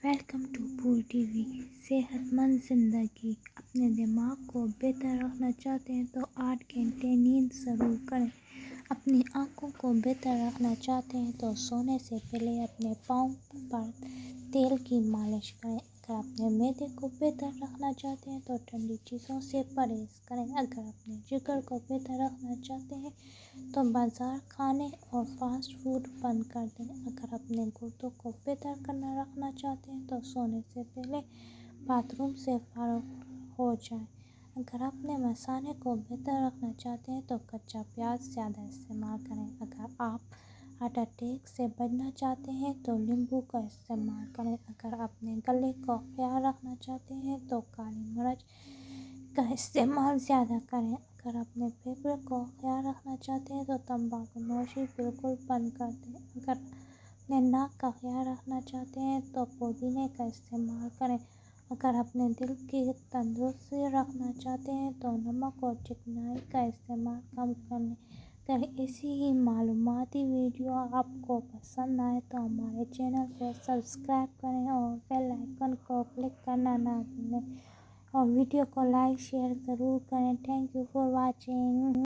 Welcome to پور T V. صحت مند زندگی۔ اپنے دماغ کو بہتر رکھنا چاہتے ہیں تو 8 گھنٹے نیند ضرور کریں۔ اپنی آنکھوں کو بہتر رکھنا چاہتے ہیں تو سونے سے پہلے اپنے پاؤں پر تیل کی مالش کریں۔ اگر اپنے معدے کو بہتر رکھنا چاہتے ہیں تو ٹھنڈی چیزوں سے پرہیز کریں۔ اگر اپنے جگر کو بہتر رکھنا چاہتے ہیں تو بازار کھانے اور فاسٹ فوڈ بند کر دیں۔ اگر اپنے گردوں کو بہتر رکھنا چاہتے ہیں تو سونے سے پہلے باتھ روم سے فارغ ہو جائیں۔ اگر اپنے مثانے کو بہتر رکھنا چاہتے ہیں تو کچا پیاز زیادہ استعمال کریں۔ اگر آپ ہارٹ اٹیک سے بچنا چاہتے ہیں تو لیمبو کا استعمال کریں۔ اگر اپنے گلے کا خیال رکھنا چاہتے ہیں تو کالی مرچ کا استعمال زیادہ کریں۔ اگر اپنے پھیپھڑوں کا خیال رکھنا چاہتے ہیں تو تمباکو نوشی بالکل بند کر دیں۔ اگر اپنے ناک کا خیال رکھنا چاہتے ہیں تو پودینے کا استعمال کریں۔ اگر اپنے دل کی تندرستی رکھنا چاہتے ہیں تو نمک اور چکنائی کا استعمال کم کریں۔ اگر ایسی ہی معلوماتی ویڈیو آپ کو پسند آئے تو ہمارے چینل کو سبسکرائب کریں اور بیل آئیکن کو کلک کرنا نہ بھولیں اور ویڈیو کو لائک شیئر ضرور کریں۔ Thank you for watching.